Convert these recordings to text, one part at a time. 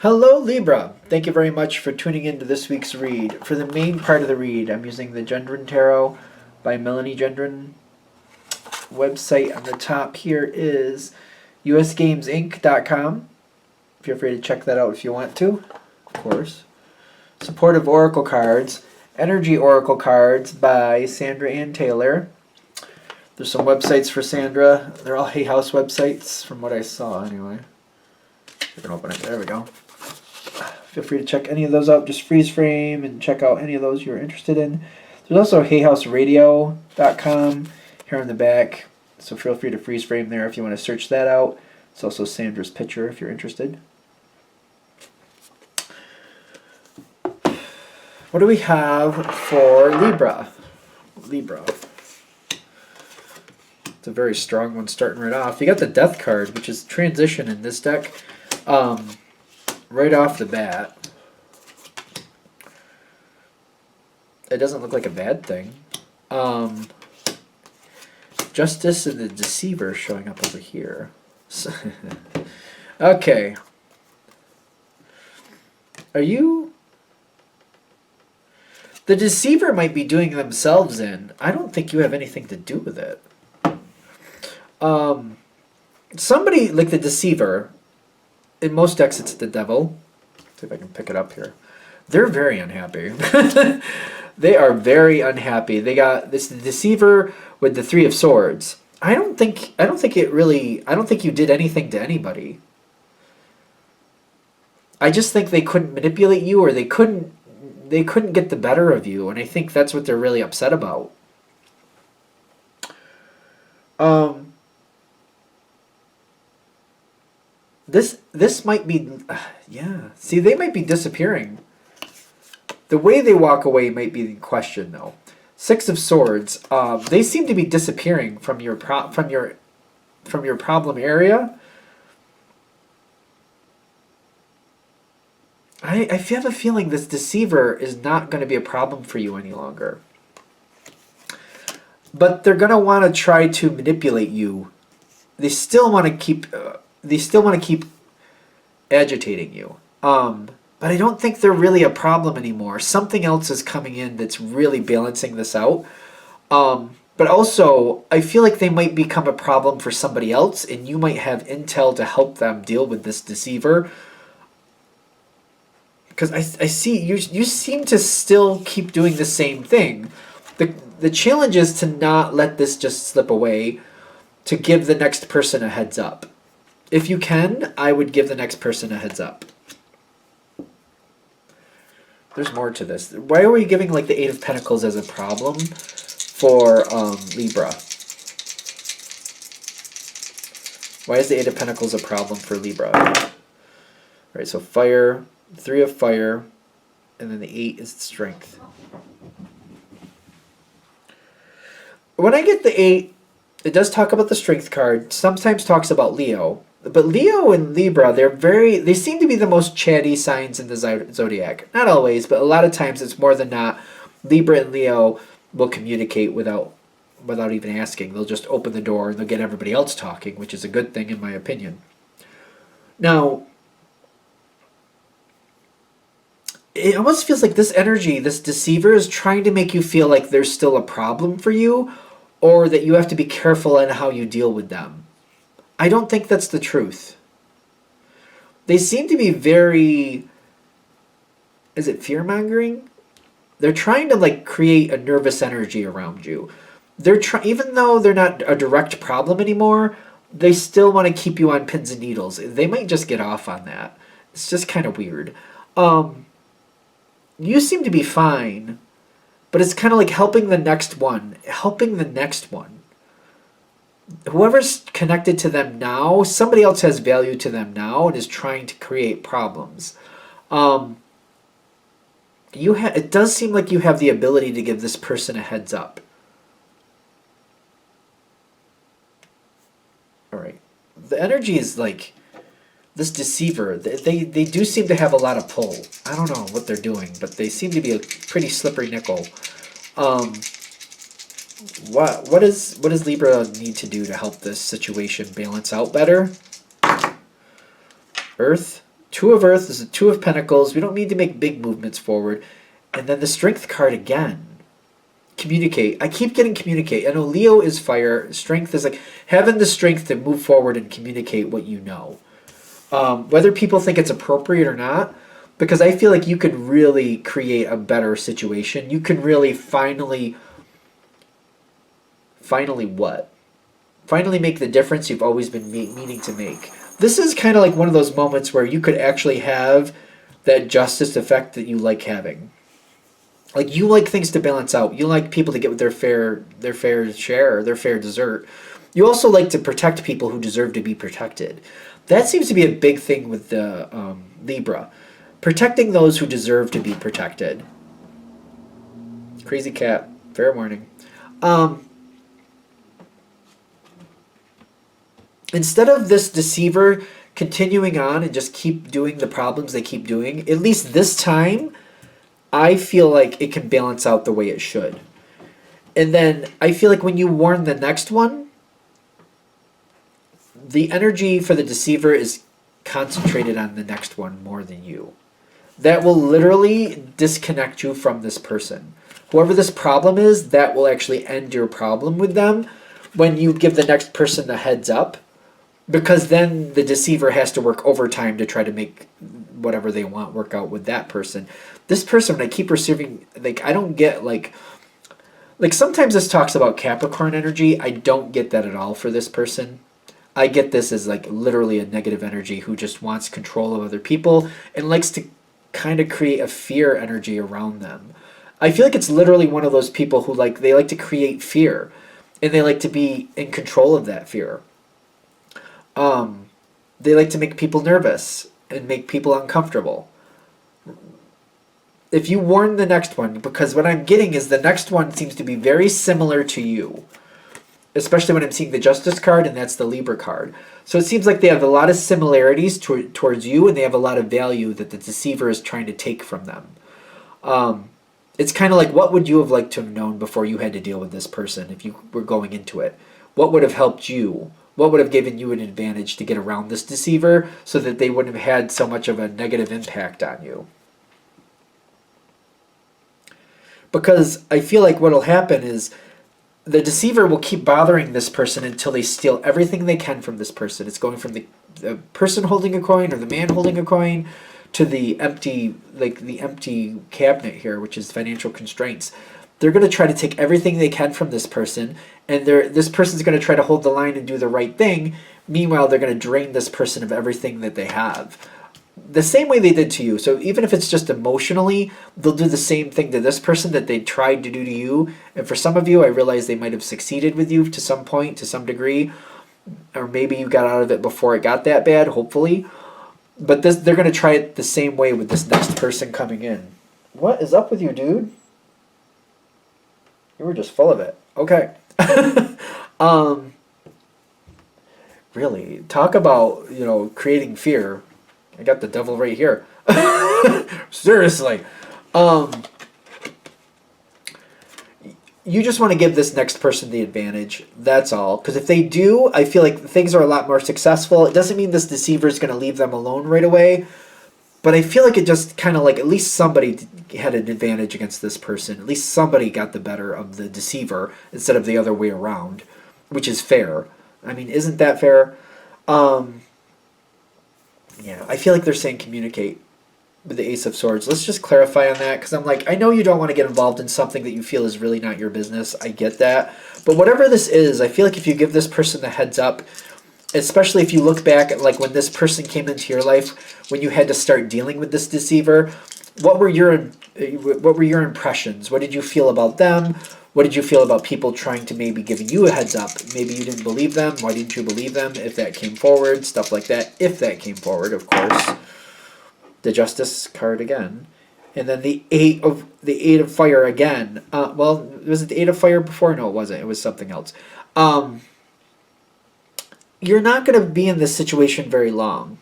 Hello, Libra. Thank you very much for tuning into this week's read. For the main part of the read, I'm using the Gendron Tarot by Melanie Gendron. Website on the top here is usgamesinc.com. Feel free to check that out if you want to, of course. Supportive Oracle Cards, Energy Oracle Cards by Sandra Ann Taylor. There's some websites for Sandra. They're all Hay House websites, from what I saw anyway. We can open it. There we go. Feel free to check any of those out. Just freeze frame and check out any of those you're interested in. There's also hayhouseradio.com here on the back. So feel free to freeze frame there if you want to search that out. It's also Sandra's picture if you're interested. What do we have for Libra? Libra. It's a very strong one starting right off. You got the Death card, which is transition in this deck. Right off the bat, it doesn't look like a bad thing. Justice and the Deceiver showing up over here. Okay. Are you... The Deceiver might be doing themselves in. I don't think you have anything to do with it. Somebody, like the Deceiver... In most decks, it's the Devil. Let's see if I can pick it up here. They're very unhappy. They are very unhappy. They got this Deceiver with the Three of Swords. I don't think you did anything to anybody. I just think they couldn't manipulate you, or they couldn't get the better of you, and I think that's what they're really upset about. This might be, yeah. See, they might be disappearing. The way they walk away might be in question, though. Six of Swords. They seem to be disappearing from your problem area. I have a feeling this Deceiver is not going to be a problem for you any longer. But they're going to want to try to manipulate you. They still want to keep. They still want to keep agitating you. But I don't think they're really a problem anymore. Something else is coming in that's really balancing this out. But also, I feel like they might become a problem for somebody else, and you might have intel to help them deal with this Deceiver. Because I see you seem to still keep doing the same thing. The challenge is to not let this just slip away, to give the next person a heads up. If you can, I would give the next person a heads up. There's more to this. Why are we giving like the Eight of Pentacles as a problem for Libra? Why is the Eight of Pentacles a problem for Libra? All right, so fire, Three of Fire, and then the Eight is Strength. When I get the Eight, it does talk about the Strength card. Sometimes talks about Leo. But Leo and Libra, they seem to be the most chatty signs in the zodiac. Not always, but a lot of times it's more than not. Libra and Leo will communicate without even asking. They'll just open the door and they'll get everybody else talking, which is a good thing in my opinion. Now, it almost feels like this energy, this Deceiver, is trying to make you feel like there's still a problem for you, or that you have to be careful in how you deal with them. I don't think that's the truth. They seem to be very... Is it fear-mongering? They're trying to like create a nervous energy around you. Even though they're not a direct problem anymore, they still want to keep you on pins and needles. They might just get off on that. It's just kind of weird. You seem to be fine, but it's kind of like helping the next one. Helping the next one. Whoever's connected to them now, somebody else has value to them now and is trying to create problems. It does seem like you have the ability to give this person a heads up. All right. The energy is like this Deceiver. They do seem to have a lot of pull. I don't know what they're doing, but they seem to be a pretty slippery nickel. What does Libra need to do to help this situation balance out better? Earth, Two of Earth is a Two of Pentacles. We don't need to make big movements forward. And then the Strength card again. Communicate. I keep getting communicate. I know Leo is fire. Strength is like having the strength to move forward and communicate what you know. Whether people think it's appropriate or not, because I feel like you could really create a better situation. You can really finally what? Finally make the difference you've always been meaning to make. This is kind of like one of those moments where you could actually have that justice effect that you like having. Like, you like things to balance out. You like people to get their fair share, their fair dessert. You also like to protect people who deserve to be protected. That seems to be a big thing with the Libra. Protecting those who deserve to be protected. Crazy cat. Fair warning. Instead of this deceiver continuing on and just keep doing the problems they keep doing, at least this time, I feel like it can balance out the way it should. And then I feel like when you warn the next one, the energy for the deceiver is concentrated on the next one more than you. That will literally disconnect you from this person. Whoever this problem is, that will actually end your problem with them when you give the next person the heads up. Because then the deceiver has to work overtime to try to make whatever they want work out with that person. This person, when I keep receiving, like, I don't get, like sometimes this talks about Capricorn energy. I don't get that at all for this person. I get this as, like, literally a negative energy who just wants control of other people and likes to kind of create a fear energy around them. I feel like it's literally one of those people who, like, they like to create fear and they like to be in control of that fear. They like to make people nervous and make people uncomfortable. If you warn the next one, because what I'm getting is the next one seems to be very similar to you, especially when I'm seeing the Justice card, and that's the Libra card. So it seems like they have a lot of similarities towards you, and they have a lot of value that the deceiver is trying to take from them. It's kind of like, what would you have liked to have known before you had to deal with this person if you were going into it? What would have helped you? What would have given you an advantage to get around this deceiver so that they wouldn't have had so much of a negative impact on you? Because I feel like what will happen is the deceiver will keep bothering this person until they steal everything they can from this person. It's going from the person holding a coin or the man holding a coin to the empty cabinet here, which is financial constraints. They're going to try to take everything they can from this person, and this person's going to try to hold the line and do the right thing. Meanwhile, they're going to drain this person of everything that they have. The same way they did to you. So even if it's just emotionally, they'll do the same thing to this person that they tried to do to you. And for some of you, I realize they might have succeeded with you to some point, to some degree. Or maybe you got out of it before it got that bad, hopefully. But they're going to try it the same way with this next person coming in. What is up with you, dude? You were just full of it. Okay. Really, talk about, creating fear. I got the devil right here. Seriously. You just want to give this next person the advantage. That's all. Because if they do, I feel like things are a lot more successful. It doesn't mean this deceiver is going to leave them alone right away. But I feel like it just kind of like at least somebody had an advantage against this person. At least somebody got the better of the deceiver instead of the other way around, which is fair. I mean, isn't that fair? Yeah, I feel like they're saying communicate with the Ace of Swords. Let's just clarify on that, because I'm like, I know you don't want to get involved in something that you feel is really not your business. I get that. But whatever this is, I feel like if you give this person the heads up, especially if you look back at like when this person came into your life, when you had to start dealing with this deceiver, what were your impressions? What did you feel about them? What did you feel about people trying to maybe giving you a heads up? Maybe you didn't believe them. Why didn't you believe them? If that came forward, stuff like that. If that came forward, of course. The Justice card again. And then the Eight of Fire again. Well, was it the Eight of Fire before? No, it wasn't. It was something else. You're not going to be in this situation very long.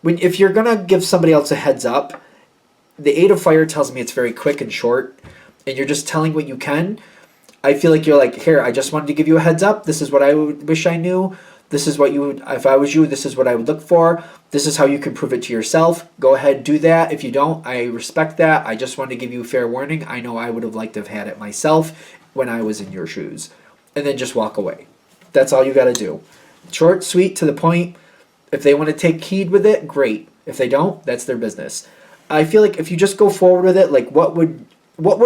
If you're going to give somebody else a heads up, the Eight of Fire tells me it's very quick and short, and you're just telling what you can. I feel like you're like, here, I just wanted to give you a heads up. This is what I wish I knew. This is what you would, if I was you, this is what I would look for. This is how you can prove it to yourself. Go ahead, do that. If you don't, I respect that. I just want to give you a fair warning. I know I would have liked to have had it myself when I was in your shoes. And then just walk away. That's all you got to do. Short, sweet, to the point. If they want to take heed with it, great. If they don't, that's their business. I feel like if you just go forward with it, like what would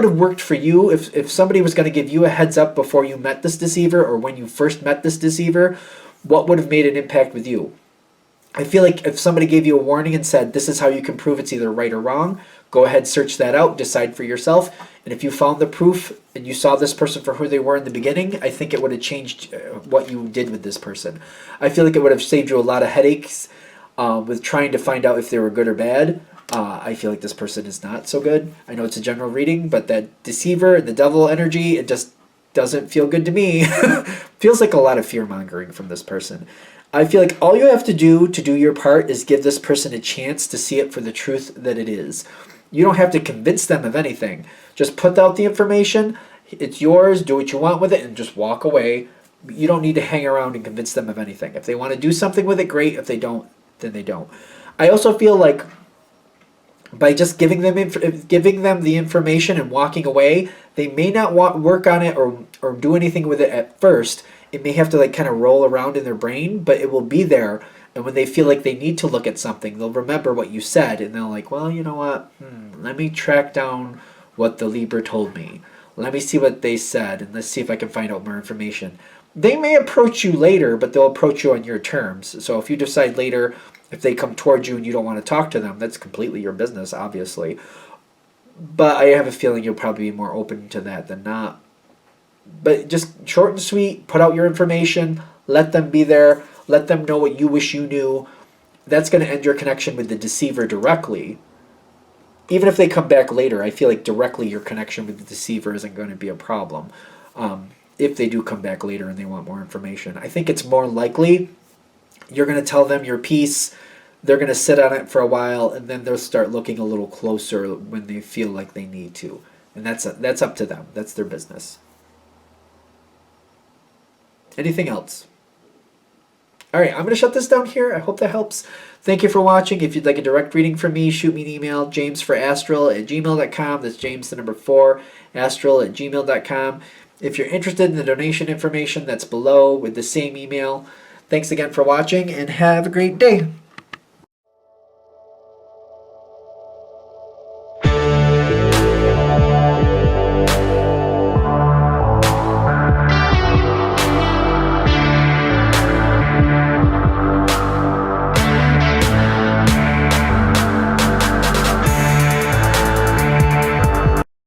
have worked for you if somebody was going to give you a heads up before you met this deceiver or when you first met this deceiver, what would have made an impact with you? I feel like if somebody gave you a warning and said, this is how you can prove it's either right or wrong, go ahead, search that out, decide for yourself. And if you found the proof and you saw this person for who they were in the beginning, I think it would have changed what you did with this person. I feel like it would have saved you a lot of headaches with trying to find out if they were good or bad. I feel like this person is not so good. I know it's a general reading, but that deceiver and the devil energy, it just doesn't feel good to me. Feels like a lot of fear-mongering from this person. I feel like all you have to do your part is give this person a chance to see it for the truth that it is. You don't have to convince them of anything. Just put out the information. It's yours. Do what you want with it and just walk away. You don't need to hang around and convince them of anything. If they want to do something with it, great. If they don't, then they don't. I also feel like by just giving them the information and walking away, they may not work on it or do anything with it at first. It may have to like kind of roll around in their brain, but it will be there. And when they feel like they need to look at something, they'll remember what you said, and they'll like, well, you know what? Let me track down what the Libra told me. Let me see what they said, and let's see if I can find out more information. They may approach you later, but they'll approach you on your terms. So if you decide later, if they come towards you and you don't want to talk to them, that's completely your business, obviously. But I have a feeling you'll probably be more open to that than not. But just short and sweet, put out your information, let them be there, let them know what you wish you knew. That's going to end your connection with the deceiver directly. Even if they come back later, I feel like directly your connection with the deceiver isn't going to be a problem. If they do come back later and they want more information, I think it's more likely you're going to tell them your piece, they're going to sit on it for a while, and then they'll start looking a little closer when they feel like they need to. And that's up to them. That's their business. Anything else? All right, I'm going to shut this down here. I hope that helps. Thank you for watching. If you'd like a direct reading from me, shoot me an email, jamesforastral@gmail.com. That's James, the number 4, astral@gmail.com. If you're interested in the donation information, that's below with the same email. Thanks again for watching, and have a great day.